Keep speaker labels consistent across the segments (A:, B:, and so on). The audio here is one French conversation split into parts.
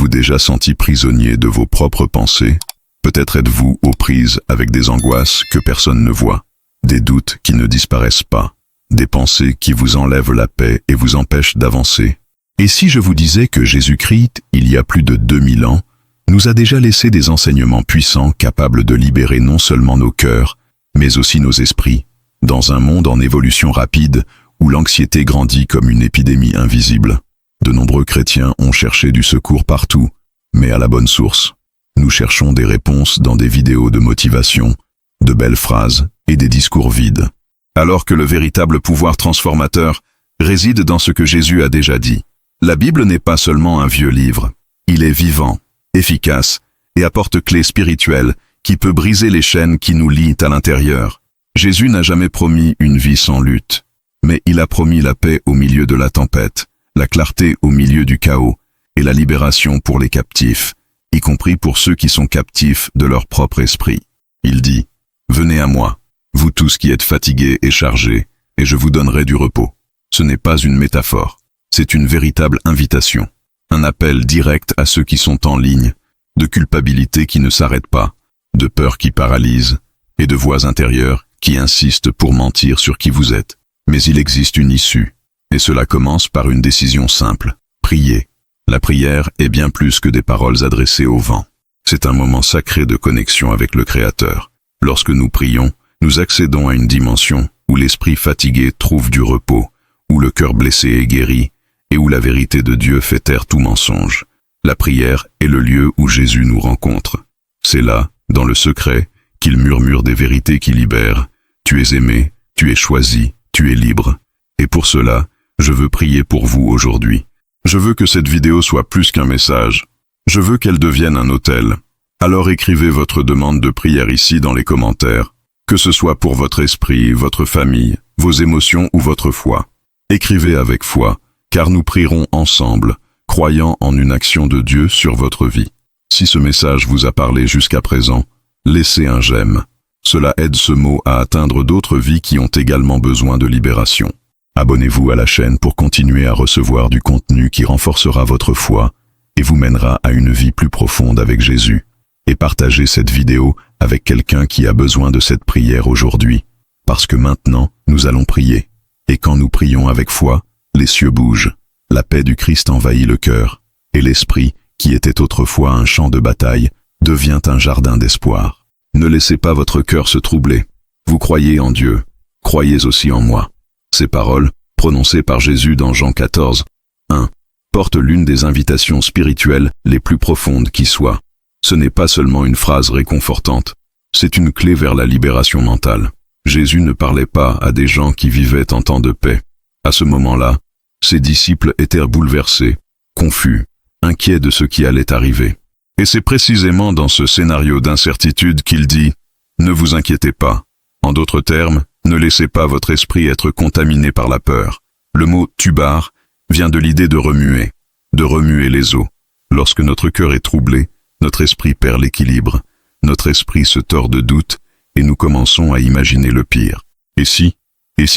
A: Avez-vous déjà senti prisonnier de vos propres pensées? Peut-être êtes-vous aux prises avec des angoisses que personne ne voit, des doutes qui ne disparaissent pas, des pensées qui vous enlèvent la paix et vous empêchent d'avancer. Et si je vous disais que Jésus-Christ, il y a plus de 2000 ans, nous a déjà laissé des enseignements puissants capables de libérer non seulement nos cœurs, mais aussi nos esprits, dans un monde en évolution rapide où l'anxiété grandit comme une épidémie invisible. De nombreux chrétiens ont cherché du secours partout, mais à la bonne source. Nous cherchons des réponses dans des vidéos de motivation, de belles phrases et des discours vides. Alors que le véritable pouvoir transformateur réside dans ce que Jésus a déjà dit. La Bible n'est pas seulement un vieux livre. Il est vivant, efficace et apporte clés spirituelles qui peut briser les chaînes qui nous lient à l'intérieur. Jésus n'a jamais promis une vie sans lutte, mais il a promis la paix au milieu de la tempête, la clarté au milieu du chaos et la libération pour les captifs, y compris pour ceux qui sont captifs de leur propre esprit. Il dit, « Venez à moi, vous tous qui êtes fatigués et chargés, et je vous donnerai du repos. » Ce n'est pas une métaphore, c'est une véritable invitation, un appel direct à ceux qui sont en ligne, de culpabilité qui ne s'arrête pas, de peur qui paralyse, et de voix intérieures qui insistent pour mentir sur qui vous êtes. Mais il existe une issue, et cela commence par une décision simple, prier. La prière est bien plus que des paroles adressées au vent. C'est un moment sacré de connexion avec le Créateur. Lorsque nous prions, nous accédons à une dimension où l'esprit fatigué trouve du repos, où le cœur blessé est guéri, et où la vérité de Dieu fait taire tout mensonge. La prière est le lieu où Jésus nous rencontre. C'est là, dans le secret, qu'il murmure des vérités qui libèrent. Tu es aimé, tu es choisi, tu es libre. Et pour cela, je veux prier pour vous aujourd'hui. Je veux que cette vidéo soit plus qu'un message. Je veux qu'elle devienne un autel. Alors écrivez votre demande de prière ici dans les commentaires, que ce soit pour votre esprit, votre famille, vos émotions ou votre foi. Écrivez avec foi, car nous prierons ensemble, croyant en une action de Dieu sur votre vie. Si ce message vous a parlé jusqu'à présent, laissez un j'aime. Cela aide ce mot à atteindre d'autres vies qui ont également besoin de libération. Abonnez-vous à la chaîne pour continuer à recevoir du contenu qui renforcera votre foi et vous mènera à une vie plus profonde avec Jésus. Et partagez cette vidéo avec quelqu'un qui a besoin de cette prière aujourd'hui. Parce que maintenant, nous allons prier. Et quand nous prions avec foi, les cieux bougent. La paix du Christ envahit le cœur. Et l'esprit, qui était autrefois un champ de bataille, devient un jardin d'espoir. Ne laissez pas votre cœur se troubler. Vous croyez en Dieu. Croyez aussi en moi. Ces paroles, prononcées par Jésus dans Jean 14, 1, portent l'une des invitations spirituelles les plus profondes qui soient. Ce n'est pas seulement une phrase réconfortante, c'est une clé vers la libération mentale. Jésus ne parlait pas à des gens qui vivaient en temps de paix. À ce moment-là, ses disciples étaient bouleversés, confus, inquiets de ce qui allait arriver. Et c'est précisément dans ce scénario d'incertitude qu'il dit « Ne vous inquiétez pas ». En d'autres termes, ne laissez pas votre esprit être contaminé par la peur. Le mot « tubar » vient de l'idée de remuer les os. Lorsque notre cœur est troublé, notre esprit perd l'équilibre, notre esprit se tord de doute et nous commençons à imaginer le pire. Et si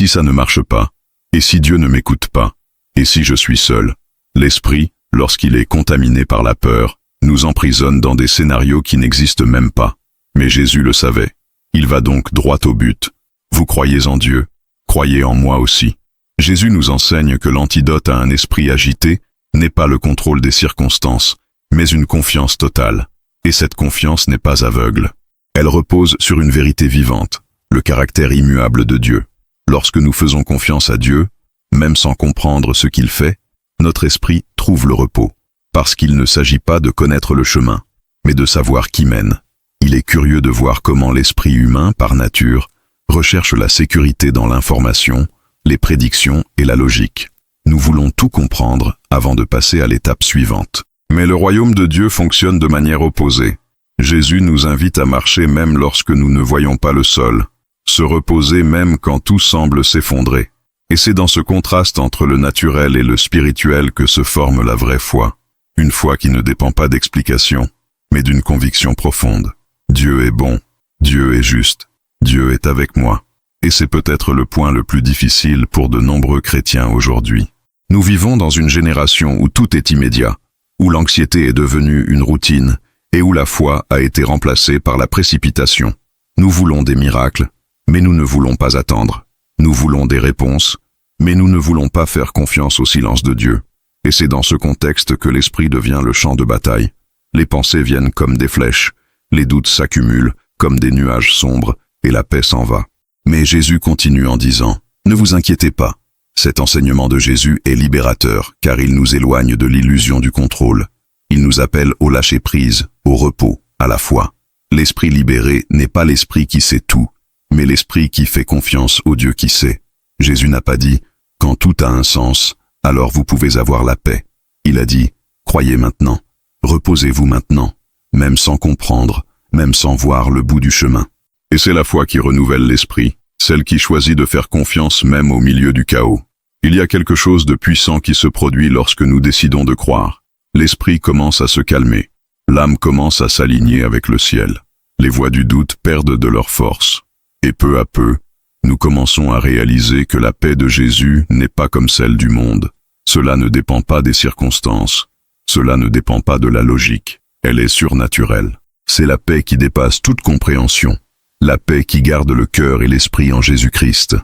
A: ça ne marche pas? Et si Dieu ne m'écoute pas? Et si je suis seul? L'esprit, lorsqu'il est contaminé par la peur, nous emprisonne dans des scénarios qui n'existent même pas. Mais Jésus le savait. Il va donc droit au but. Vous croyez en Dieu, croyez en moi aussi. Jésus nous enseigne que l'antidote à un esprit agité n'est pas le contrôle des circonstances, mais une confiance totale. Et cette confiance n'est pas aveugle. Elle repose sur une vérité vivante, le caractère immuable de Dieu. Lorsque nous faisons confiance à Dieu, même sans comprendre ce qu'il fait, notre esprit trouve le repos, parce qu'il ne s'agit pas de connaître le chemin, mais de savoir qui mène. Il est curieux de voir comment l'esprit humain, par nature, recherche la sécurité dans l'information, les prédictions et la logique. Nous voulons tout comprendre avant de passer à l'étape suivante. Mais le royaume de Dieu fonctionne de manière opposée. Jésus nous invite à marcher même lorsque nous ne voyons pas le sol, se reposer même quand tout semble s'effondrer. Et c'est dans ce contraste entre le naturel et le spirituel que se forme la vraie foi. Une foi qui ne dépend pas d'explications, mais d'une conviction profonde. Dieu est bon, Dieu est juste, Dieu est avec moi. Et c'est peut-être le point le plus difficile pour de nombreux chrétiens aujourd'hui. Nous vivons dans une génération où tout est immédiat. où l'anxiété est devenue une routine et où la foi a été remplacée par la précipitation. Nous voulons des miracles, mais nous ne voulons pas attendre. Nous voulons des réponses, mais nous ne voulons pas faire confiance au silence de Dieu. Et c'est dans ce contexte que l'esprit devient le champ de bataille. Les pensées viennent comme des flèches, les doutes s'accumulent comme des nuages sombres, et la paix s'en va. Mais Jésus continue en disant, « Ne vous inquiétez pas. » Cet enseignement de Jésus est libérateur, car il nous éloigne de l'illusion du contrôle. Il nous appelle au lâcher-prise, au repos, à la foi. L'esprit libéré n'est pas l'esprit qui sait tout, mais l'esprit qui fait confiance au Dieu qui sait. Jésus n'a pas dit, « Quand tout a un sens, alors vous pouvez avoir la paix. » Il a dit, « Croyez maintenant, reposez-vous maintenant, même sans comprendre, même sans voir le bout du chemin. » Et c'est la foi qui renouvelle l'esprit, celle qui choisit de faire confiance même au milieu du chaos. Il y a quelque chose de puissant qui se produit lorsque nous décidons de croire. L'esprit commence à se calmer, l'âme commence à s'aligner avec le ciel. Les voix du doute perdent de leur force. Et peu à peu, nous commençons à réaliser que la paix de Jésus n'est pas comme celle du monde. Cela ne dépend pas des circonstances, cela ne dépend pas de la logique, elle est surnaturelle. C'est la paix qui dépasse toute compréhension, la paix qui garde le cœur et l'esprit en Jésus-Christ.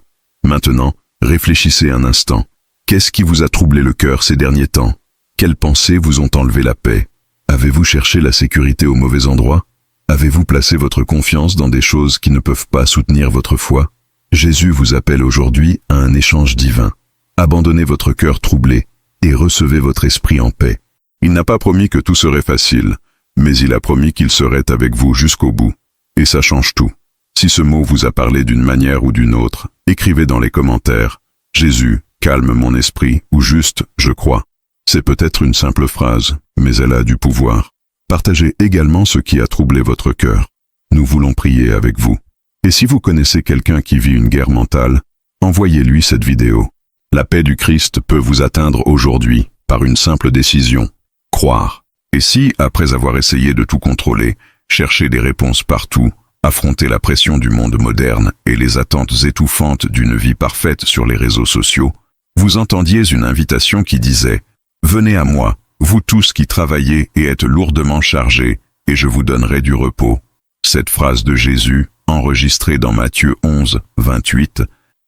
A: Maintenant, réfléchissez un instant. Qu'est-ce qui vous a troublé le cœur ces derniers temps? Quelles pensées vous ont enlevé la paix? Avez-vous cherché la sécurité au mauvais endroit? Avez-vous placé votre confiance dans des choses qui ne peuvent pas soutenir votre foi? Jésus vous appelle aujourd'hui à un échange divin. Abandonnez votre cœur troublé et recevez votre esprit en paix. Il n'a pas promis que tout serait facile, mais il a promis qu'il serait avec vous jusqu'au bout. Et ça change tout. Si ce mot vous a parlé d'une manière ou d'une autre, écrivez dans les commentaires « Jésus, calme mon esprit » ou juste « Je crois ». C'est peut-être une simple phrase, mais elle a du pouvoir. Partagez également ce qui a troublé votre cœur. Nous voulons prier avec vous. Et si vous connaissez quelqu'un qui vit une guerre mentale, envoyez-lui cette vidéo. La paix du Christ peut vous atteindre aujourd'hui par une simple décision, croire. Et si, après avoir essayé de tout contrôler, chercher des réponses partout, affronter la pression du monde moderne et les attentes étouffantes d'une vie parfaite sur les réseaux sociaux, vous entendiez une invitation qui disait « Venez à moi, vous tous qui travaillez et êtes lourdement chargés, et je vous donnerai du repos. » Cette phrase de Jésus, enregistrée dans Matthieu 11, 28,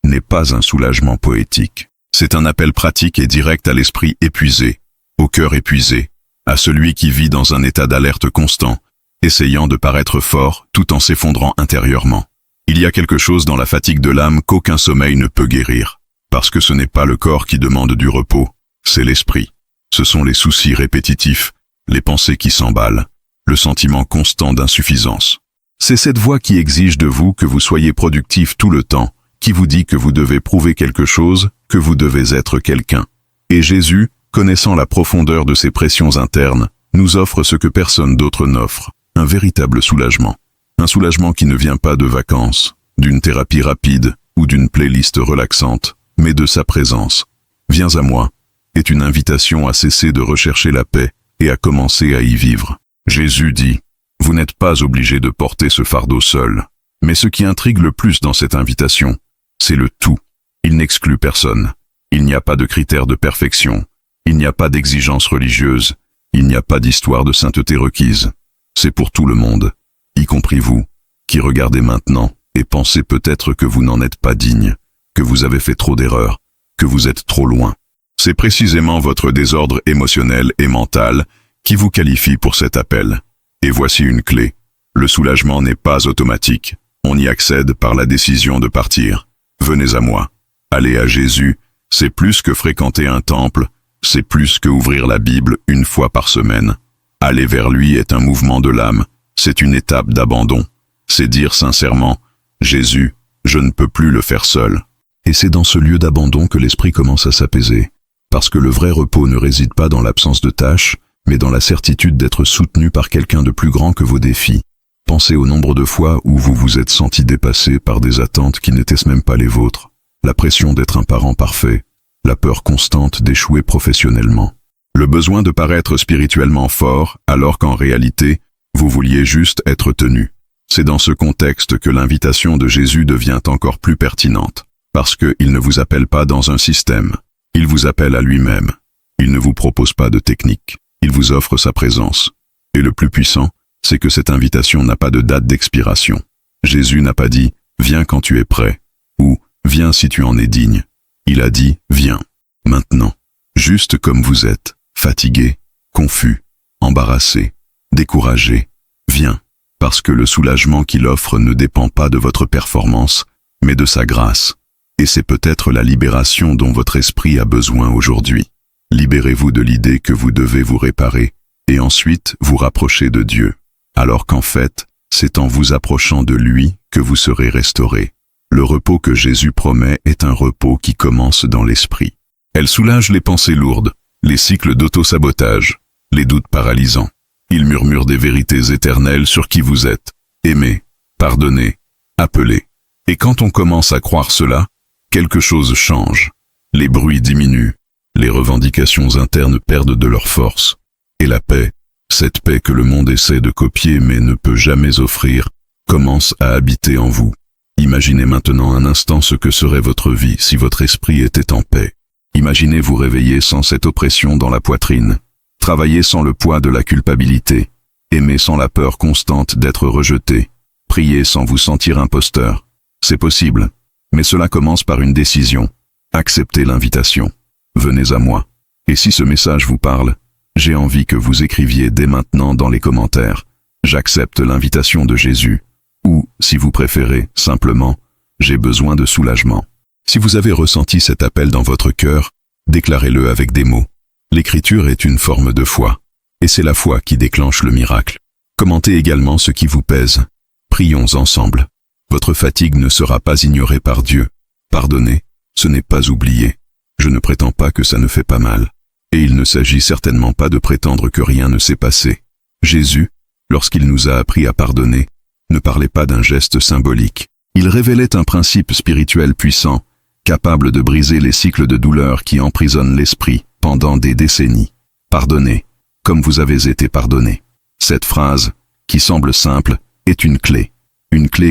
A: n'est pas un soulagement poétique. C'est un appel pratique et direct à l'esprit épuisé, au cœur épuisé, à celui qui vit dans un état d'alerte constant, essayant de paraître fort tout en s'effondrant intérieurement. Il y a quelque chose dans la fatigue de l'âme qu'aucun sommeil ne peut guérir, parce que ce n'est pas le corps qui demande du repos, c'est l'esprit. Ce sont les soucis répétitifs, les pensées qui s'emballent, le sentiment constant d'insuffisance. C'est cette voix qui exige de vous que vous soyez productif tout le temps, qui vous dit que vous devez prouver quelque chose, que vous devez être quelqu'un. Et Jésus, connaissant la profondeur de ces pressions internes, nous offre ce que personne d'autre n'offre, un véritable soulagement. Un soulagement qui ne vient pas de vacances, d'une thérapie rapide ou d'une playlist relaxante, mais de sa présence. Viens à moi est une invitation à cesser de rechercher la paix et à commencer à y vivre. Jésus dit, « Vous n'êtes pas obligé de porter ce fardeau seul. » Mais ce qui intrigue le plus dans cette invitation, c'est le tout. Il n'exclut personne. Il n'y a pas de critères de perfection. Il n'y a pas d'exigence religieuse. Il n'y a pas d'histoire de sainteté requise. C'est pour tout le monde, y compris vous, qui regardez maintenant et pensez peut-être que vous n'en êtes pas digne, que vous avez fait trop d'erreurs, que vous êtes trop loin. C'est précisément votre désordre émotionnel et mental qui vous qualifie pour cet appel. Et voici une clé. Le soulagement n'est pas automatique. On y accède par la décision de partir. Venez à moi. Aller à Jésus, c'est plus que fréquenter un temple, c'est plus que ouvrir la Bible une fois par semaine. Aller vers lui est un mouvement de l'âme, c'est une étape d'abandon. C'est dire sincèrement, Jésus, je ne peux plus le faire seul. Et c'est dans ce lieu d'abandon que l'esprit commence à s'apaiser. Parce que le vrai repos ne réside pas dans l'absence de tâches, mais dans la certitude d'être soutenu par quelqu'un de plus grand que vos défis. Pensez au nombre de fois où vous vous êtes senti dépassé par des attentes qui n'étaient même pas les vôtres. La pression d'être un parent parfait, la peur constante d'échouer professionnellement. Le besoin de paraître spirituellement fort, alors qu'en réalité, vous vouliez juste être tenu. C'est dans ce contexte que l'invitation de Jésus devient encore plus pertinente, parce qu'il ne vous appelle pas dans un système. Il vous appelle à lui-même. Il ne vous propose pas de technique. il vous offre sa présence. Et le plus puissant, c'est que cette invitation n'a pas de date d'expiration. Jésus n'a pas dit « Viens quand tu es prêt » ou « Viens si tu en es digne ». Il a dit « Viens, maintenant, juste comme vous êtes, fatigué, confus, embarrassé, découragé. Viens, parce que le soulagement qu'il offre ne dépend pas de votre performance, mais de sa grâce. Et c'est peut-être la libération dont votre esprit a besoin aujourd'hui. Libérez-vous de l'idée que vous devez vous réparer, et ensuite vous rapprocher de Dieu. Alors qu'en fait, c'est en vous approchant de lui que vous serez restaurés. Le repos que Jésus promet est un repos qui commence dans l'esprit. Elle soulage les pensées lourdes, les cycles d'auto-sabotage, les doutes paralysants. Il murmure des vérités éternelles sur qui vous êtes, aimé, pardonné, appelé. Et quand on commence à croire cela, quelque chose change. Les bruits diminuent, les revendications internes perdent de leur force. Et la paix, cette paix que le monde essaie de copier mais ne peut jamais offrir, commence à habiter en vous. Imaginez maintenant un instant ce que serait votre vie si votre esprit était en paix. Imaginez vous réveiller sans cette oppression dans la poitrine, travailler sans le poids de la culpabilité, aimer sans la peur constante d'être rejeté, prier sans vous sentir imposteur. C'est possible, mais cela commence par une décision. Acceptez l'invitation. Venez à moi. Et si ce message vous parle, j'ai envie que vous écriviez dès maintenant dans les commentaires « J'accepte l'invitation de Jésus » ou, si vous préférez, simplement « J'ai besoin de soulagement ». Si vous avez ressenti cet appel dans votre cœur, déclarez-le avec des mots. L'écriture est une forme de foi, et c'est la foi qui déclenche le miracle. Commentez également ce qui vous pèse. Prions ensemble. Votre fatigue ne sera pas ignorée par Dieu. Pardonner, ce n'est pas oublier. Je ne prétends pas que ça ne fait pas mal. Et il ne s'agit certainement pas de prétendre que rien ne s'est passé. Jésus, lorsqu'il nous a appris à pardonner, ne parlait pas d'un geste symbolique. Il révélait un principe spirituel puissant, capable de briser les cycles de douleur qui emprisonnent l'esprit pendant des décennies. Pardonnez, comme vous avez été pardonné. Cette phrase, qui semble simple, est une clé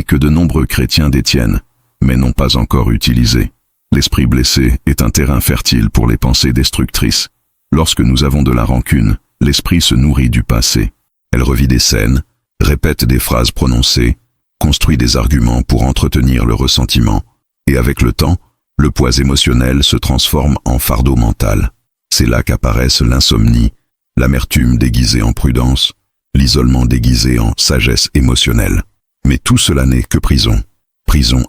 A: que de nombreux chrétiens détiennent, mais n'ont pas encore utilisée. L'esprit blessé est un terrain fertile pour les pensées destructrices. Lorsque nous avons de la rancune, l'esprit se nourrit du passé. Elle revit des scènes, répète des phrases prononcées, construit des arguments pour entretenir le ressentiment, et avec le temps, le poids émotionnel se transforme en fardeau mental. C'est là qu'apparaissent l'insomnie, l'amertume déguisée en prudence, l'isolement déguisé en sagesse émotionnelle. Mais tout cela n'est que prison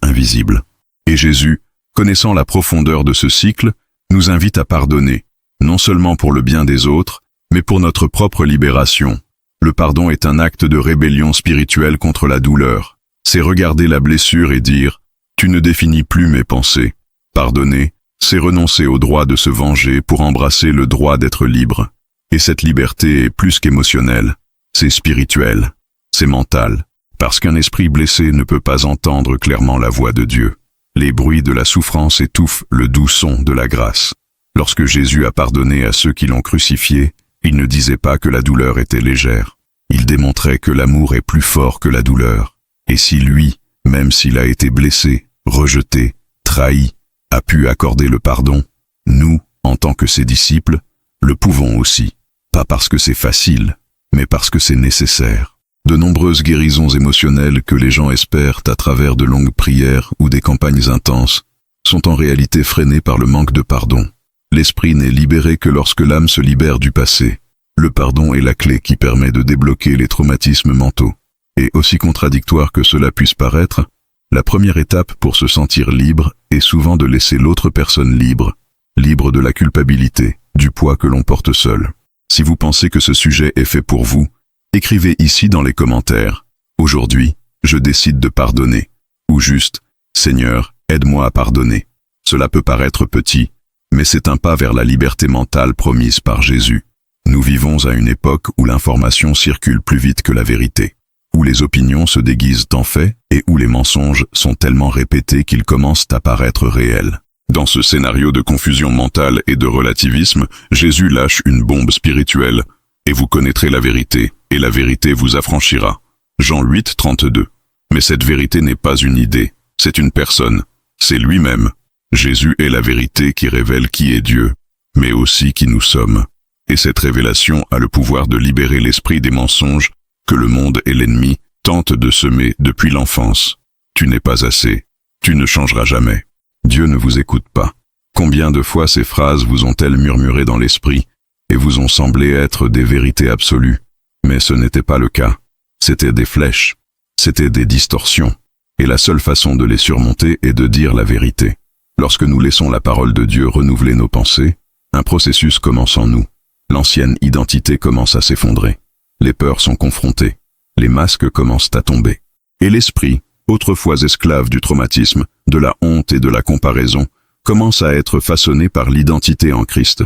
A: invisible. Et Jésus, connaissant la profondeur de ce cycle, nous invite à pardonner, non seulement pour le bien des autres, mais pour notre propre libération. Le pardon est un acte de rébellion spirituelle contre la douleur. C'est regarder la blessure et dire « Tu ne définis plus mes pensées ». Pardonner, c'est renoncer au droit de se venger pour embrasser le droit d'être libre. Et cette liberté est plus qu'émotionnelle, c'est spirituel, c'est mental, parce qu'un esprit blessé ne peut pas entendre clairement la voix de Dieu. Les bruits de la souffrance étouffent le doux son de la grâce. Lorsque Jésus a pardonné à ceux qui l'ont crucifié, il ne disait pas que la douleur était légère. Il démontrait que l'amour est plus fort que la douleur. Et si lui, même s'il a été blessé, rejeté, trahi, a pu accorder le pardon, nous, en tant que ses disciples, le pouvons aussi. Pas parce que c'est facile, mais parce que c'est nécessaire. De nombreuses guérisons émotionnelles que les gens espèrent à travers de longues prières ou des campagnes intenses sont en réalité freinées par le manque de pardon. L'esprit n'est libéré que lorsque l'âme se libère du passé. Le pardon est la clé qui permet de débloquer les traumatismes mentaux. Et aussi contradictoire que cela puisse paraître, la première étape pour se sentir libre est souvent de laisser l'autre personne libre de la culpabilité, du poids que l'on porte seul. Si vous pensez que ce sujet est fait pour vous, écrivez ici dans les commentaires « Aujourd'hui, je décide de pardonner » ou juste « Seigneur, aide-moi à pardonner ». Cela peut paraître petit, mais c'est un pas vers la liberté mentale promise par Jésus. Nous vivons à une époque où l'information circule plus vite que la vérité, où les opinions se déguisent en faits et où les mensonges sont tellement répétés qu'ils commencent à paraître réels. Dans ce scénario de confusion mentale et de relativisme, Jésus lâche une bombe spirituelle « Et vous connaîtrez la vérité, et la vérité vous affranchira ». Jean 8, 32. Mais cette vérité n'est pas une idée, c'est une personne, c'est lui-même. Jésus est la vérité qui révèle qui est Dieu, mais aussi qui nous sommes. Et cette révélation a le pouvoir de libérer l'esprit des mensonges que le monde et l'ennemi tentent de semer depuis l'enfance. Tu n'es pas assez. Tu ne changeras jamais. Dieu ne vous écoute pas. Combien de fois ces phrases vous ont-elles murmuré dans l'esprit et vous ont semblé être des vérités absolues? Mais ce n'était pas le cas. C'étaient des flèches. C'étaient des distorsions. Et la seule façon de les surmonter est de dire la vérité. Lorsque nous laissons la parole de Dieu renouveler nos pensées, un processus commence en nous. L'ancienne identité commence à s'effondrer. Les peurs sont confrontées. Les masques commencent à tomber. Et l'esprit, autrefois esclave du traumatisme, de la honte et de la comparaison, commence à être façonné par l'identité en Christ.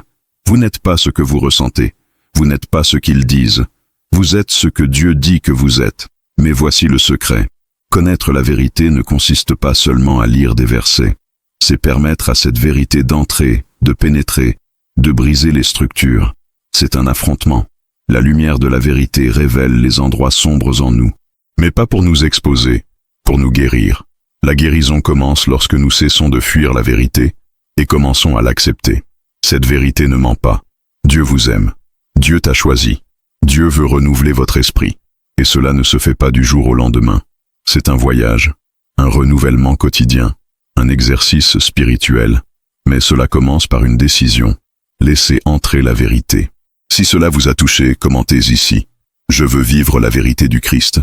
A: Vous n'êtes pas ce que vous ressentez. Vous n'êtes pas ce qu'ils disent. Vous êtes ce que Dieu dit que vous êtes. Mais voici le secret. Connaître la vérité ne consiste pas seulement à lire des versets. C'est permettre à cette vérité d'entrer, de pénétrer, de briser les structures. C'est un affrontement. La lumière de la vérité révèle les endroits sombres en nous. Mais pas pour nous exposer, pour nous guérir. La guérison commence lorsque nous cessons de fuir la vérité et commençons à l'accepter. Cette vérité ne ment pas. Dieu vous aime. Dieu t'a choisi. Dieu veut renouveler votre esprit. Et cela ne se fait pas du jour au lendemain. C'est un voyage, un renouvellement quotidien, un exercice spirituel. Mais cela commence par une décision. Laissez entrer la vérité. Si cela vous a touché, commentez ici. Je veux vivre la vérité du Christ.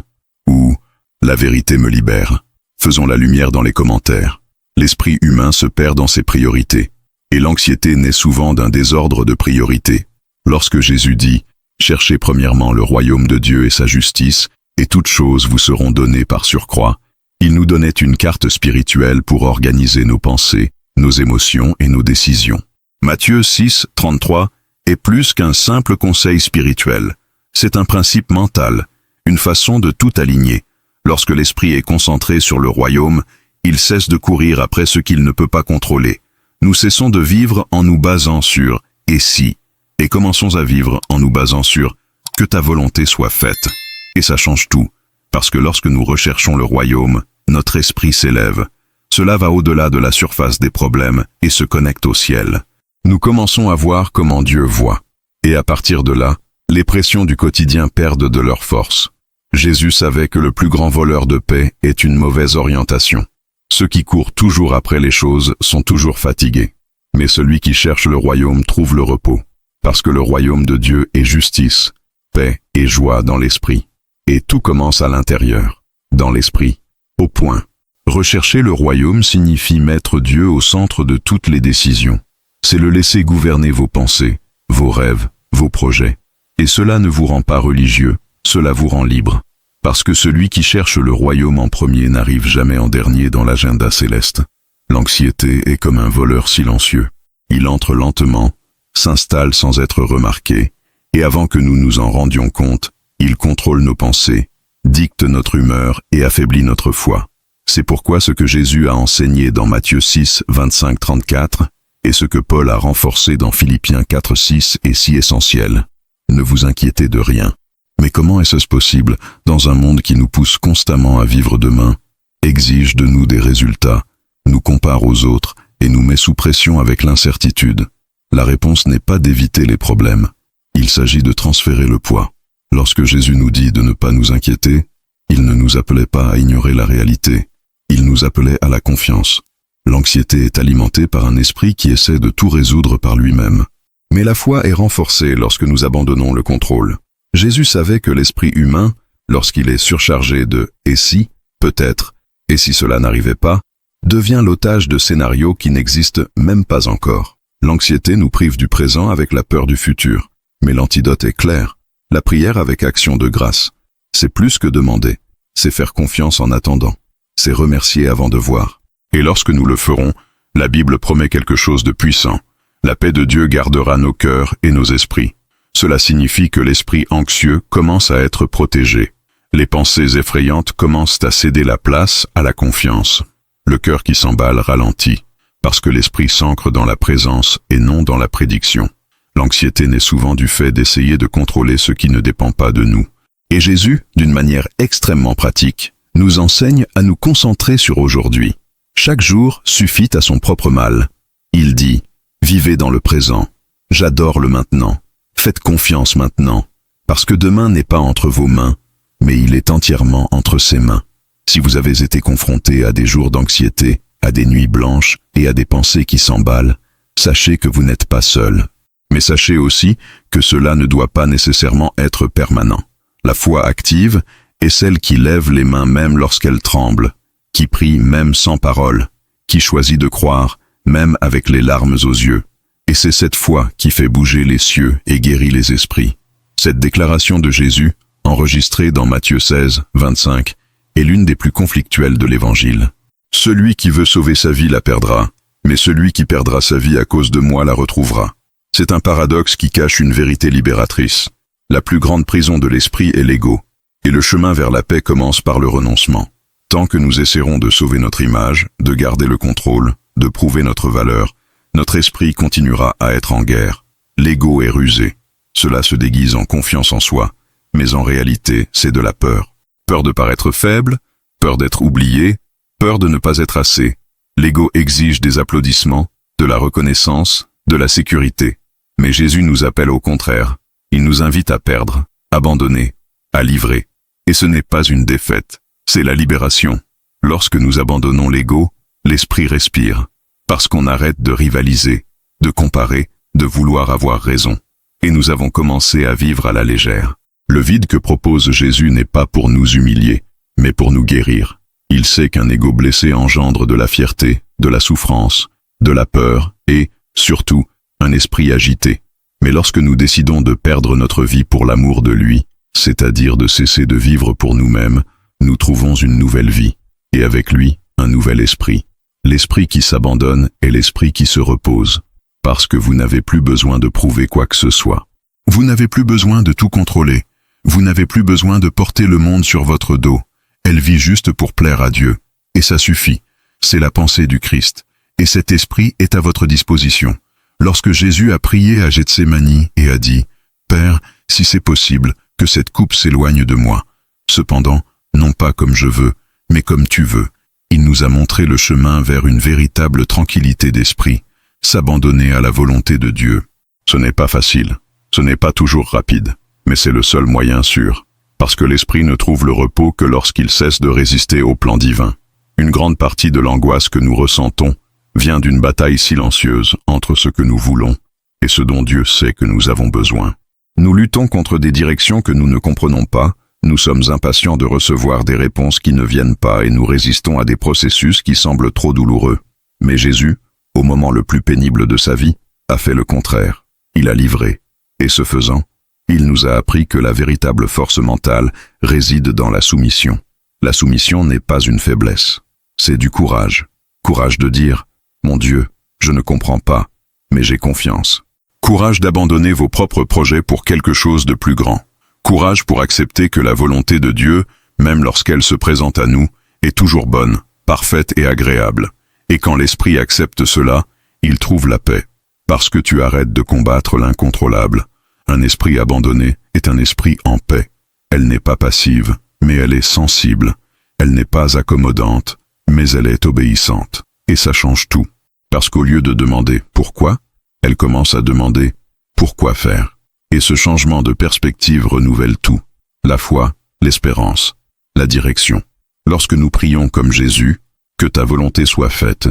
A: Ou la vérité me libère. Faisons la lumière dans les commentaires. L'esprit humain se perd dans ses priorités. Et l'anxiété naît souvent d'un désordre de priorités. Lorsque Jésus dit « Cherchez premièrement le royaume de Dieu et sa justice, et toutes choses vous seront données par surcroît », il nous donnait une carte spirituelle pour organiser nos pensées, nos émotions et nos décisions. Matthieu 6, 33 est plus qu'un simple conseil spirituel. C'est un principe mental, une façon de tout aligner. Lorsque l'esprit est concentré sur le royaume, il cesse de courir après ce qu'il ne peut pas contrôler. Nous cessons de vivre en nous basant sur « et si » et commençons à vivre en nous basant sur « que ta volonté soit faite ». Et ça change tout, parce que lorsque nous recherchons le royaume, notre esprit s'élève. Cela va au-delà de la surface des problèmes et se connecte au ciel. Nous commençons à voir comment Dieu voit. Et à partir de là, les pressions du quotidien perdent de leur force. Jésus savait que le plus grand voleur de paix est une mauvaise orientation. Ceux qui courent toujours après les choses sont toujours fatigués. Mais celui qui cherche le royaume trouve le repos. Parce que le royaume de Dieu est justice, paix et joie dans l'esprit. Et tout commence à l'intérieur, dans l'esprit. Au point. Rechercher le royaume signifie mettre Dieu au centre de toutes les décisions. C'est le laisser gouverner vos pensées, vos rêves, vos projets. Et cela ne vous rend pas religieux, cela vous rend libre. Parce que celui qui cherche le royaume en premier n'arrive jamais en dernier dans l'agenda céleste. L'anxiété est comme un voleur silencieux. Il entre lentement, s'installe sans être remarqué, et avant que nous nous en rendions compte, il contrôle nos pensées, dicte notre humeur et affaiblit notre foi. C'est pourquoi ce que Jésus a enseigné dans Matthieu 6, 25-34, et ce que Paul a renforcé dans Philippiens 4, 6 est si essentiel. Ne vous inquiétez de rien. Mais comment est-ce possible dans un monde qui nous pousse constamment à vivre demain, exige de nous des résultats, nous compare aux autres et nous met sous pression avec l'incertitude? La réponse n'est pas d'éviter les problèmes. Il s'agit de transférer le poids. Lorsque Jésus nous dit de ne pas nous inquiéter, il ne nous appelait pas à ignorer la réalité. Il nous appelait à la confiance. L'anxiété est alimentée par un esprit qui essaie de tout résoudre par lui-même. Mais la foi est renforcée lorsque nous abandonnons le contrôle. Jésus savait que l'esprit humain, lorsqu'il est surchargé de « et si »,« peut-être » et si cela n'arrivait pas, devient l'otage de scénarios qui n'existent même pas encore. L'anxiété nous prive du présent avec la peur du futur. Mais l'antidote est clair. La prière avec action de grâce. C'est plus que demander. C'est faire confiance en attendant. C'est remercier avant de voir. Et lorsque nous le ferons, la Bible promet quelque chose de puissant. La paix de Dieu gardera nos cœurs et nos esprits. Cela signifie que l'esprit anxieux commence à être protégé. Les pensées effrayantes commencent à céder la place à la confiance. Le cœur qui s'emballe ralentit, parce que l'esprit s'ancre dans la présence et non dans la prédiction. L'anxiété naît souvent du fait d'essayer de contrôler ce qui ne dépend pas de nous. Et Jésus, d'une manière extrêmement pratique, nous enseigne à nous concentrer sur aujourd'hui. Chaque jour suffit à son propre mal. Il dit « Vivez dans le présent. J'adore le maintenant. Faites confiance maintenant, parce que demain n'est pas entre vos mains, mais il est entièrement entre ses mains. Si vous avez été confronté à des jours d'anxiété, à des nuits blanches et à des pensées qui s'emballent, sachez que vous n'êtes pas seul. Mais sachez aussi que cela ne doit pas nécessairement être permanent. La foi active est celle qui lève les mains même lorsqu'elles tremblent, qui prie même sans parole, qui choisit de croire même avec les larmes aux yeux. Et c'est cette foi qui fait bouger les cieux et guérit les esprits. Cette déclaration de Jésus, enregistrée dans Matthieu 16, 25, est l'une des plus conflictuelles de l'Évangile. Celui qui veut sauver sa vie la perdra, mais celui qui perdra sa vie à cause de moi la retrouvera. C'est un paradoxe qui cache une vérité libératrice. La plus grande prison de l'esprit est l'ego, et le chemin vers la paix commence par le renoncement. Tant que nous essaierons de sauver notre image, de garder le contrôle, de prouver notre valeur, notre esprit continuera à être en guerre. L'ego est rusé. Cela se déguise en confiance en soi, mais en réalité, c'est de la peur. Peur de paraître faible, peur d'être oublié, peur de ne pas être assez. L'ego exige des applaudissements, de la reconnaissance, de la sécurité. Mais Jésus nous appelle au contraire. Il nous invite à perdre, abandonner, à livrer. Et ce n'est pas une défaite, c'est la libération. Lorsque nous abandonnons l'ego, l'esprit respire. Parce qu'on arrête de rivaliser, de comparer, de vouloir avoir raison. Et nous avons commencé à vivre à la légère. Le vide que propose Jésus n'est pas pour nous humilier, mais pour nous guérir. Il sait qu'un ego blessé engendre de la fierté, de la souffrance, de la peur et, surtout, un esprit agité. Mais lorsque nous décidons de perdre notre vie pour l'amour de lui, c'est-à-dire de cesser de vivre pour nous-mêmes, nous trouvons une nouvelle vie, et avec lui, un nouvel esprit. L'esprit qui s'abandonne est l'esprit qui se repose, parce que vous n'avez plus besoin de prouver quoi que ce soit. Vous n'avez plus besoin de tout contrôler. Vous n'avez plus besoin de porter le monde sur votre dos. Elle vit juste pour plaire à Dieu. Et ça suffit. C'est la pensée du Christ. Et cet esprit est à votre disposition. Lorsque Jésus a prié à Gethsémani et a dit « Père, si c'est possible, que cette coupe s'éloigne de moi. Cependant, non pas comme je veux, mais comme tu veux. » Il nous a montré le chemin vers une véritable tranquillité d'esprit, s'abandonner à la volonté de Dieu. Ce n'est pas facile, ce n'est pas toujours rapide, mais c'est le seul moyen sûr, parce que l'esprit ne trouve le repos que lorsqu'il cesse de résister au plan divin. Une grande partie de l'angoisse que nous ressentons vient d'une bataille silencieuse entre ce que nous voulons et ce dont Dieu sait que nous avons besoin. Nous luttons contre des directions que nous ne comprenons pas, nous sommes impatients de recevoir des réponses qui ne viennent pas et nous résistons à des processus qui semblent trop douloureux. Mais Jésus, au moment le plus pénible de sa vie, a fait le contraire. Il a livré. Et ce faisant, il nous a appris que la véritable force mentale réside dans la soumission. La soumission n'est pas une faiblesse. C'est du courage. Courage de dire « Mon Dieu, je ne comprends pas, mais j'ai confiance ». Courage d'abandonner vos propres projets pour quelque chose de plus grand. Courage pour accepter que la volonté de Dieu, même lorsqu'elle se présente à nous, est toujours bonne, parfaite et agréable. Et quand l'esprit accepte cela, il trouve la paix. Parce que tu arrêtes de combattre l'incontrôlable. Un esprit abandonné est un esprit en paix. Elle n'est pas passive, mais elle est sensible. Elle n'est pas accommodante, mais elle est obéissante. Et ça change tout. Parce qu'au lieu de demander « pourquoi ?», elle commence à demander « pourquoi faire ?» Et ce changement de perspective renouvelle tout. La foi, l'espérance, la direction. Lorsque nous prions comme Jésus, « Que ta volonté soit faite »,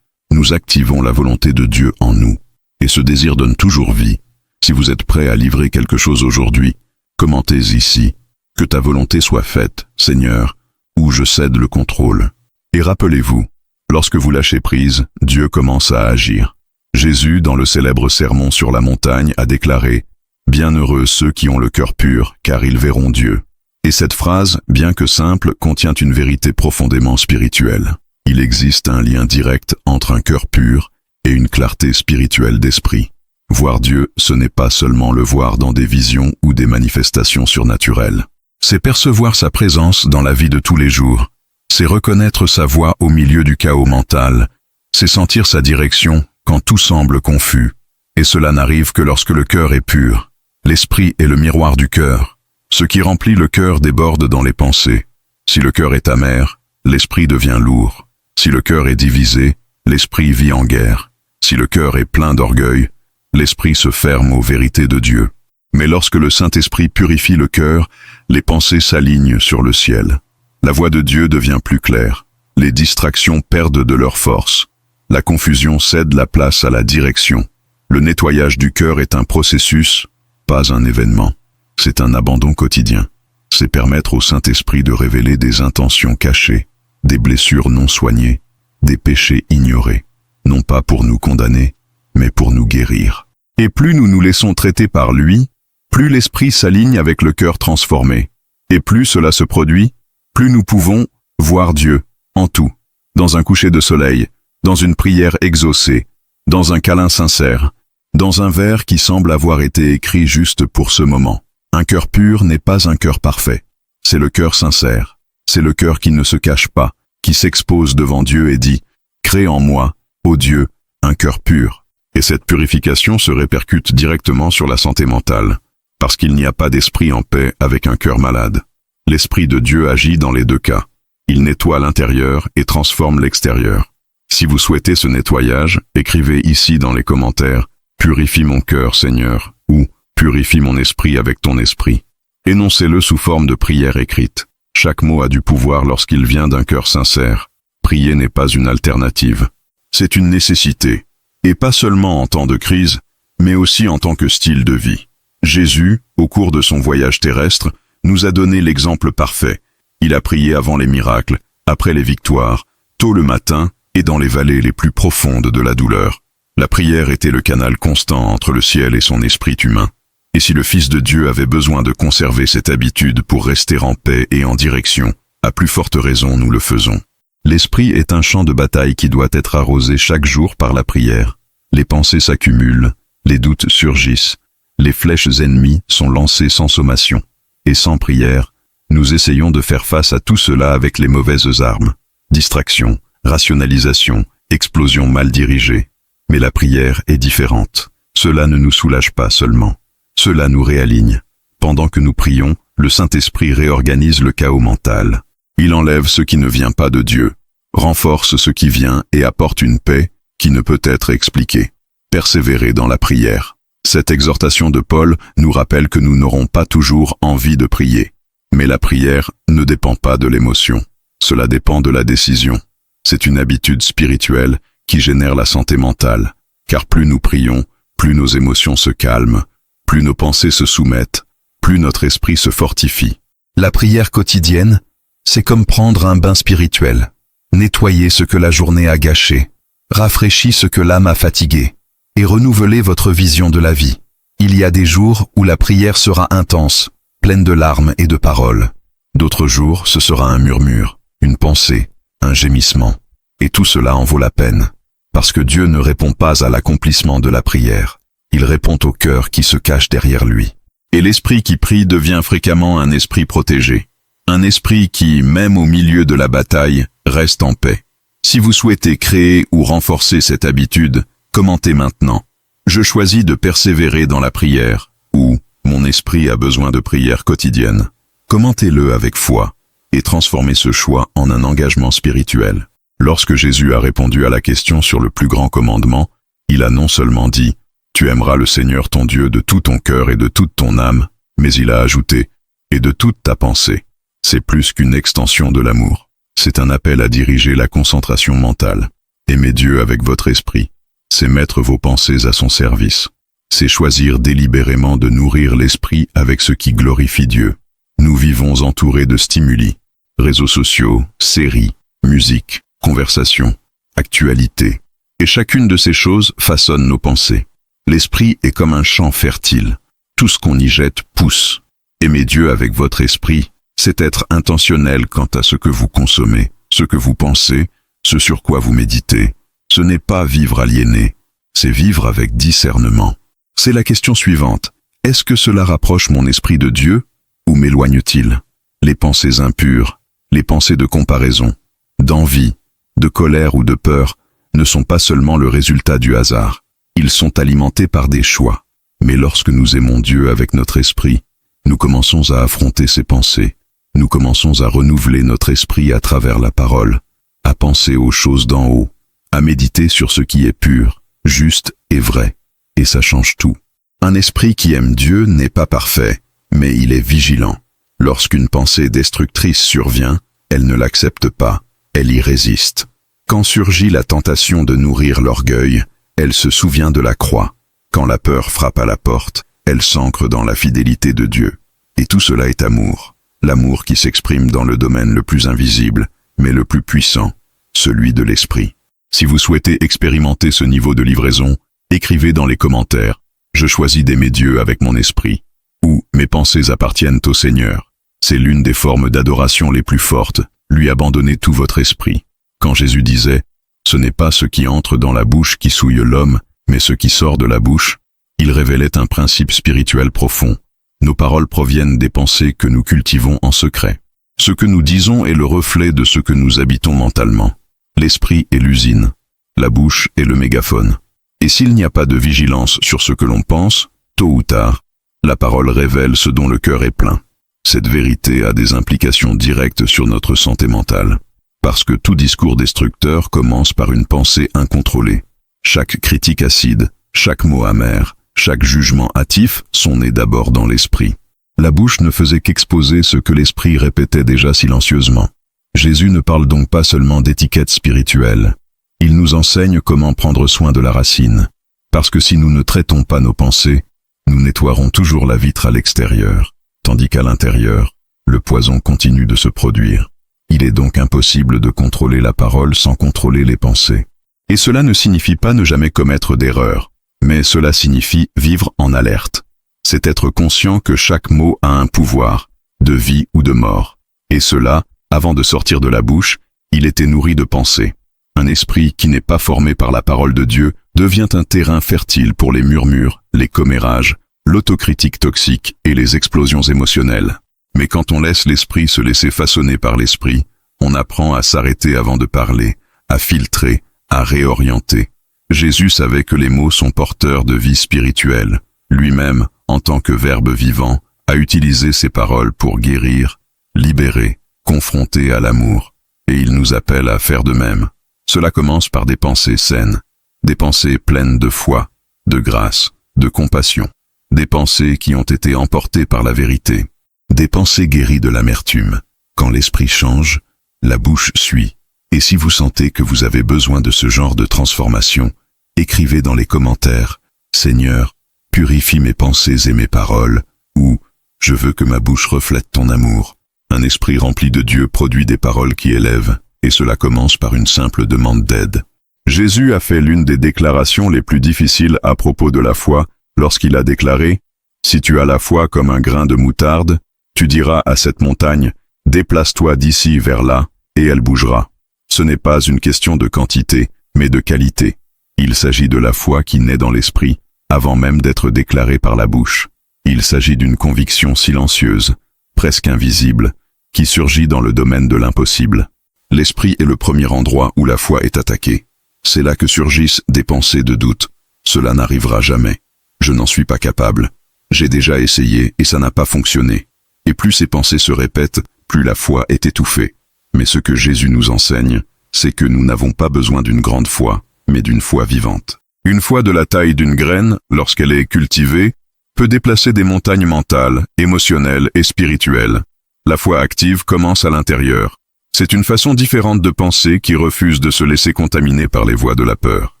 A: nous activons la volonté de Dieu en nous. Et ce désir donne toujours vie. Si vous êtes prêt à livrer quelque chose aujourd'hui, commentez ici « Que ta volonté soit faite, Seigneur », ou « Je cède le contrôle ». Et rappelez-vous, lorsque vous lâchez prise, Dieu commence à agir. Jésus, dans le célèbre Sermon sur la montagne, a déclaré « Bienheureux ceux qui ont le cœur pur, car ils verront Dieu ». Et cette phrase, bien que simple, contient une vérité profondément spirituelle. Il existe un lien direct entre un cœur pur et une clarté spirituelle d'esprit. Voir Dieu, ce n'est pas seulement le voir dans des visions ou des manifestations surnaturelles. C'est percevoir sa présence dans la vie de tous les jours. C'est reconnaître sa voix au milieu du chaos mental. C'est sentir sa direction quand tout semble confus. Et cela n'arrive que lorsque le cœur est pur. L'esprit est le miroir du cœur. Ce qui remplit le cœur déborde dans les pensées. Si le cœur est amer, l'esprit devient lourd. Si le cœur est divisé, l'esprit vit en guerre. Si le cœur est plein d'orgueil, l'esprit se ferme aux vérités de Dieu. Mais lorsque le Saint-Esprit purifie le cœur, les pensées s'alignent sur le ciel. La voix de Dieu devient plus claire. Les distractions perdent de leur force. La confusion cède la place à la direction. Le nettoyage du cœur est un processus, pas un événement. C'est un abandon quotidien. C'est permettre au Saint-Esprit de révéler des intentions cachées, des blessures non soignées, des péchés ignorés, non pas pour nous condamner, mais pour nous guérir. Et plus nous nous laissons traiter par lui, plus l'Esprit s'aligne avec le cœur transformé. Et plus cela se produit, plus nous pouvons voir Dieu en tout, dans un coucher de soleil, dans une prière exaucée, dans un câlin sincère, dans un vers qui semble avoir été écrit juste pour ce moment. Un cœur pur n'est pas un cœur parfait. C'est le cœur sincère. C'est le cœur qui ne se cache pas, qui s'expose devant Dieu et dit « Crée en moi, ô Dieu, un cœur pur ». Et cette purification se répercute directement sur la santé mentale, parce qu'il n'y a pas d'esprit en paix avec un cœur malade. L'Esprit de Dieu agit dans les deux cas. Il nettoie l'intérieur et transforme l'extérieur. Si vous souhaitez ce nettoyage, écrivez ici dans les commentaires « Purifie mon cœur, Seigneur » ou « Purifie mon esprit avec ton esprit ». Énoncez-le sous forme de prière écrite. Chaque mot a du pouvoir lorsqu'il vient d'un cœur sincère. Prier n'est pas une alternative. C'est une nécessité. Et pas seulement en temps de crise, mais aussi en tant que style de vie. Jésus, au cours de son voyage terrestre, nous a donné l'exemple parfait. Il a prié avant les miracles, après les victoires, tôt le matin et dans les vallées les plus profondes de la douleur. La prière était le canal constant entre le ciel et son esprit humain. Et si le Fils de Dieu avait besoin de conserver cette habitude pour rester en paix et en direction, à plus forte raison nous le faisons. L'esprit est un champ de bataille qui doit être arrosé chaque jour par la prière. Les pensées s'accumulent, les doutes surgissent, les flèches ennemies sont lancées sans sommation. Et sans prière, nous essayons de faire face à tout cela avec les mauvaises armes. Distraction, rationalisation, explosion mal dirigée. Mais la prière est différente. Cela ne nous soulage pas seulement. Cela nous réaligne. Pendant que nous prions, le Saint-Esprit réorganise le chaos mental. Il enlève ce qui ne vient pas de Dieu, renforce ce qui vient et apporte une paix qui ne peut être expliquée. Persévérer dans la prière. Cette exhortation de Paul nous rappelle que nous n'aurons pas toujours envie de prier. Mais la prière ne dépend pas de l'émotion. Cela dépend de la décision. C'est une habitude spirituelle qui génère la santé mentale. Car plus nous prions, plus nos émotions se calment, plus nos pensées se soumettent, plus notre esprit se fortifie. La prière quotidienne, c'est comme prendre un bain spirituel. Nettoyer ce que la journée a gâché, rafraîchit ce que l'âme a fatigué, et renouveler votre vision de la vie. Il y a des jours où la prière sera intense, pleine de larmes et de paroles. D'autres jours, ce sera un murmure, une pensée, un gémissement. Et tout cela en vaut la peine, parce que Dieu ne répond pas à l'accomplissement de la prière. Il répond au cœur qui se cache derrière lui. Et l'esprit qui prie devient fréquemment un esprit protégé. Un esprit qui, même au milieu de la bataille, reste en paix. Si vous souhaitez créer ou renforcer cette habitude, commentez maintenant. Je choisis de persévérer dans la prière, ou mon esprit a besoin de prière quotidienne. Commentez-le avec foi, et transformez ce choix en un engagement spirituel. Lorsque Jésus a répondu à la question sur le plus grand commandement, il a non seulement dit « Tu aimeras le Seigneur ton Dieu de tout ton cœur et de toute ton âme », mais il a ajouté « Et de toute ta pensée ». C'est plus qu'une extension de l'amour. C'est un appel à diriger la concentration mentale. Aimer Dieu avec votre esprit. C'est mettre vos pensées à son service. C'est choisir délibérément de nourrir l'esprit avec ce qui glorifie Dieu. Nous vivons entourés de stimuli. Réseaux sociaux, séries, musique, conversations, actualités. Et chacune de ces choses façonne nos pensées. L'esprit est comme un champ fertile. Tout ce qu'on y jette pousse. Aimer Dieu avec votre esprit, c'est être intentionnel quant à ce que vous consommez, ce que vous pensez, ce sur quoi vous méditez. Ce n'est pas vivre aliéné, c'est vivre avec discernement. C'est la question suivante. Est-ce que cela rapproche mon esprit de Dieu ou m'éloigne-t-il? Les pensées impures, les pensées de comparaison, d'envie, de colère ou de peur ne sont pas seulement le résultat du hasard. Ils sont alimentés par des choix. Mais lorsque nous aimons Dieu avec notre esprit, nous commençons à affronter ces pensées. Nous commençons à renouveler notre esprit à travers la parole, à penser aux choses d'en haut, à méditer sur ce qui est pur, juste et vrai. Et ça change tout. Un esprit qui aime Dieu n'est pas parfait, mais il est vigilant. Lorsqu'une pensée destructrice survient, elle ne l'accepte pas, elle y résiste. Quand surgit la tentation de nourrir l'orgueil, elle se souvient de la croix. Quand la peur frappe à la porte, elle s'ancre dans la fidélité de Dieu. Et tout cela est amour. L'amour qui s'exprime dans le domaine le plus invisible, mais le plus puissant, celui de l'esprit. Si vous souhaitez expérimenter ce niveau de livraison, écrivez dans les commentaires « Je choisis d'aimer Dieu avec mon esprit » ou « Mes pensées appartiennent au Seigneur ». C'est l'une des formes d'adoration les plus fortes, lui abandonner tout votre esprit. Quand Jésus disait « Ce n'est pas ce qui entre dans la bouche qui souille l'homme, mais ce qui sort de la bouche », il révélait un principe spirituel profond. Nos paroles proviennent des pensées que nous cultivons en secret. Ce que nous disons est le reflet de ce que nous habitons mentalement. L'esprit est l'usine, la bouche est le mégaphone. Et s'il n'y a pas de vigilance sur ce que l'on pense, tôt ou tard, la parole révèle ce dont le cœur est plein. Cette vérité a des implications directes sur notre santé mentale. Parce que tout discours destructeur commence par une pensée incontrôlée. Chaque critique acide, chaque mot amer, chaque jugement hâtif sont nés d'abord dans l'esprit. La bouche ne faisait qu'exposer ce que l'esprit répétait déjà silencieusement. Jésus ne parle donc pas seulement d'étiquette spirituelle. Il nous enseigne comment prendre soin de la racine. Parce que si nous ne traitons pas nos pensées, nous nettoierons toujours la vitre à l'extérieur, tandis qu'à l'intérieur, le poison continue de se produire. Il est donc impossible de contrôler la parole sans contrôler les pensées. Et cela ne signifie pas ne jamais commettre d'erreurs, mais cela signifie vivre en alerte. C'est être conscient que chaque mot a un pouvoir, de vie ou de mort. Et cela, avant de sortir de la bouche, il était nourri de pensées. Un esprit qui n'est pas formé par la parole de Dieu devient un terrain fertile pour les murmures, les commérages, l'autocritique toxique et les explosions émotionnelles. Mais quand on laisse l'esprit se laisser façonner par l'esprit, on apprend à s'arrêter avant de parler, à filtrer, à réorienter. Jésus savait que les mots sont porteurs de vie spirituelle. Lui-même, en tant que Verbe vivant, a utilisé ses paroles pour guérir, libérer, confronter à l'amour. Et il nous appelle à faire de même. Cela commence par des pensées saines, des pensées pleines de foi, de grâce, de compassion, des pensées qui ont été emportées par la vérité, des pensées guéries de l'amertume. Quand l'esprit change, la bouche suit. Et si vous sentez que vous avez besoin de ce genre de transformation, écrivez dans les commentaires « Seigneur, purifie mes pensées et mes paroles » ou « Je veux que ma bouche reflète ton amour ». Un esprit rempli de Dieu produit des paroles qui élèvent, et cela commence par une simple demande d'aide. Jésus a fait l'une des déclarations les plus difficiles à propos de la foi lorsqu'il a déclaré « Si tu as la foi comme un grain de moutarde, tu diras à cette montagne « Déplace-toi d'ici vers là » et elle bougera. Ce n'est pas une question de quantité, mais de qualité. Il s'agit de la foi qui naît dans l'esprit, avant même d'être déclarée par la bouche. Il s'agit d'une conviction silencieuse, presque invisible, qui surgit dans le domaine de l'impossible. L'esprit est le premier endroit où la foi est attaquée. C'est là que surgissent des pensées de doute. Cela n'arrivera jamais. Je n'en suis pas capable. J'ai déjà essayé et ça n'a pas fonctionné. Et plus ces pensées se répètent, plus la foi est étouffée. Mais ce que Jésus nous enseigne, c'est que nous n'avons pas besoin d'une grande foi, mais d'une foi vivante. Une foi de la taille d'une graine, lorsqu'elle est cultivée, peut déplacer des montagnes mentales, émotionnelles et spirituelles. La foi active commence à l'intérieur. C'est une façon différente de penser qui refuse de se laisser contaminer par les voies de la peur.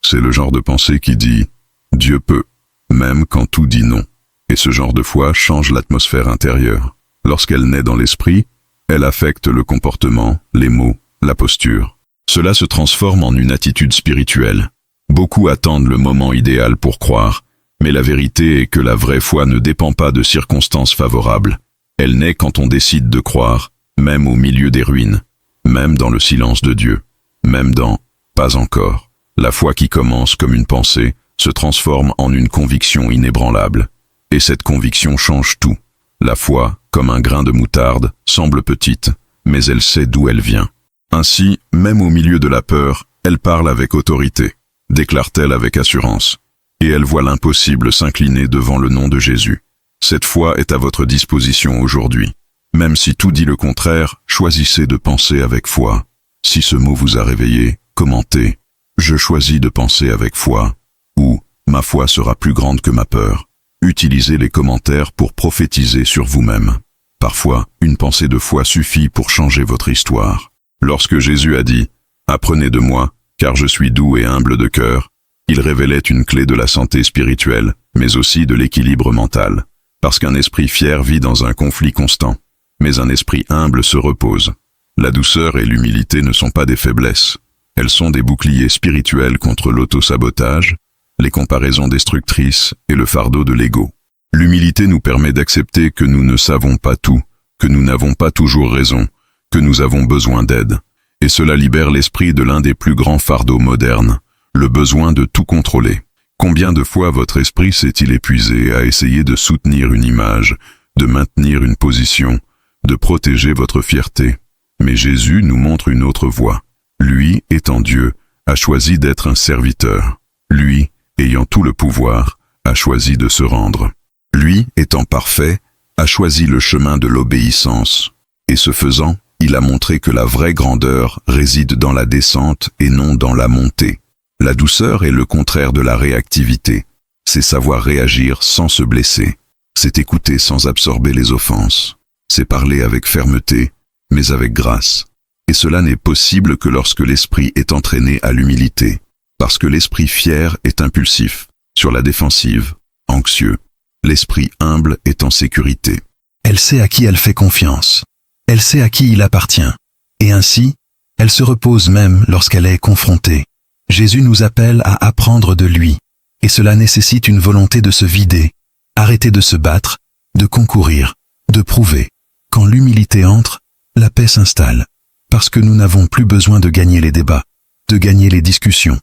A: C'est le genre de pensée qui dit « Dieu peut », même quand tout dit non. Et ce genre de foi change l'atmosphère intérieure. Lorsqu'elle naît dans l'esprit, elle affecte le comportement, les mots, la posture. Cela se transforme en une attitude spirituelle. Beaucoup attendent le moment idéal pour croire, mais la vérité est que la vraie foi ne dépend pas de circonstances favorables. Elle naît quand on décide de croire, même au milieu des ruines, même dans le silence de Dieu, même dans « pas encore ». La foi qui commence comme une pensée se transforme en une conviction inébranlable. Et cette conviction change tout. La foi, comme un grain de moutarde, semble petite, mais elle sait d'où elle vient. Ainsi, même au milieu de la peur, elle parle avec autorité, déclare-t-elle avec assurance. Et elle voit l'impossible s'incliner devant le nom de Jésus. Cette foi est à votre disposition aujourd'hui. Même si tout dit le contraire, choisissez de penser avec foi. Si ce mot vous a réveillé, commentez « Je choisis de penser avec foi » ou « Ma foi sera plus grande que ma peur ». Utilisez les commentaires pour prophétiser sur vous-même. Parfois, une pensée de foi suffit pour changer votre histoire. Lorsque Jésus a dit « Apprenez de moi, car je suis doux et humble de cœur », il révélait une clé de la santé spirituelle, mais aussi de l'équilibre mental. Parce qu'un esprit fier vit dans un conflit constant, mais un esprit humble se repose. La douceur et l'humilité ne sont pas des faiblesses. Elles sont des boucliers spirituels contre l'auto-sabotage, les comparaisons destructrices et le fardeau de l'ego. L'humilité nous permet d'accepter que nous ne savons pas tout, que nous n'avons pas toujours raison, que nous avons besoin d'aide. Et cela libère l'esprit de l'un des plus grands fardeaux modernes, le besoin de tout contrôler. Combien de fois votre esprit s'est-il épuisé à essayer de soutenir une image, de maintenir une position, de protéger votre fierté? Mais Jésus nous montre une autre voie. Lui, étant Dieu, a choisi d'être un serviteur. Lui, ayant tout le pouvoir, a choisi de se rendre. Lui, étant parfait, a choisi le chemin de l'obéissance. Et ce faisant, il a montré que la vraie grandeur réside dans la descente et non dans la montée. La douceur est le contraire de la réactivité. C'est savoir réagir sans se blesser. C'est écouter sans absorber les offenses. C'est parler avec fermeté, mais avec grâce. Et cela n'est possible que lorsque l'esprit est entraîné à l'humilité. Parce que l'esprit fier est impulsif, sur la défensive, anxieux. L'esprit humble est en sécurité.
B: Elle sait à qui elle fait confiance. Elle sait à qui il appartient. Et ainsi, elle se repose même lorsqu'elle est confrontée. Jésus nous appelle à apprendre de lui. Et cela nécessite une volonté de se vider, arrêter de se battre, de concourir, de prouver. Quand l'humilité entre, la paix s'installe. Parce que nous n'avons plus besoin de gagner les débats, de gagner les discussions,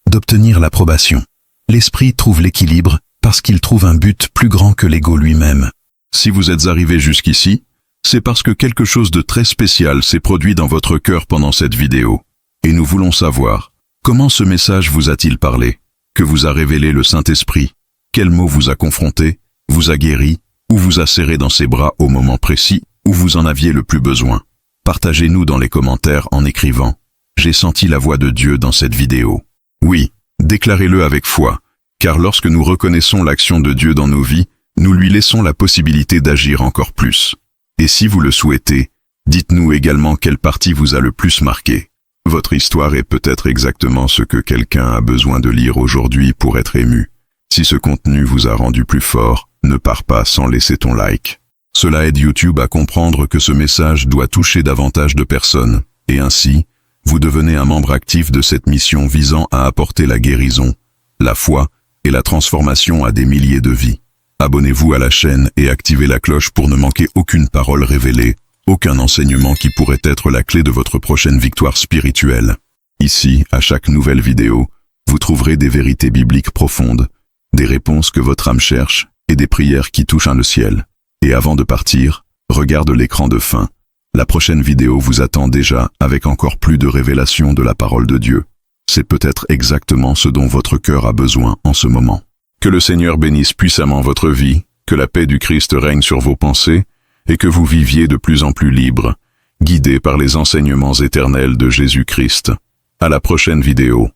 B: d'obtenir l'approbation. L'esprit trouve l'équilibre parce qu'il trouve un but plus grand que l'ego lui-même.
A: Si vous êtes arrivé jusqu'ici, c'est parce que quelque chose de très spécial s'est produit dans votre cœur pendant cette vidéo. Et nous voulons savoir, comment ce message vous a-t-il parlé? Que vous a révélé le Saint-Esprit? Quel mot vous a confronté, vous a guéri, ou vous a serré dans ses bras au moment précis où vous en aviez le plus besoin? Partagez-nous dans les commentaires en écrivant « J'ai senti la voix de Dieu dans cette vidéo ». Oui, déclarez-le avec foi, car lorsque nous reconnaissons l'action de Dieu dans nos vies, nous lui laissons la possibilité d'agir encore plus. Et si vous le souhaitez, dites-nous également quelle partie vous a le plus marqué. Votre histoire est peut-être exactement ce que quelqu'un a besoin de lire aujourd'hui pour être ému. Si ce contenu vous a rendu plus fort, ne pars pas sans laisser ton like. Cela aide YouTube à comprendre que ce message doit toucher davantage de personnes, et ainsi, vous devenez un membre actif de cette mission visant à apporter la guérison, la foi et la transformation à des milliers de vies. Abonnez-vous à la chaîne et activez la cloche pour ne manquer aucune parole révélée, aucun enseignement qui pourrait être la clé de votre prochaine victoire spirituelle. Ici, à chaque nouvelle vidéo, vous trouverez des vérités bibliques profondes, des réponses que votre âme cherche et des prières qui touchent le ciel. Et avant de partir, regarde l'écran de fin. La prochaine vidéo vous attend déjà avec encore plus de révélations de la parole de Dieu. C'est peut-être exactement ce dont votre cœur a besoin en ce moment. Que le Seigneur bénisse puissamment votre vie, que la paix du Christ règne sur vos pensées, et que vous viviez de plus en plus libre, guidés par les enseignements éternels de Jésus-Christ. À la prochaine vidéo.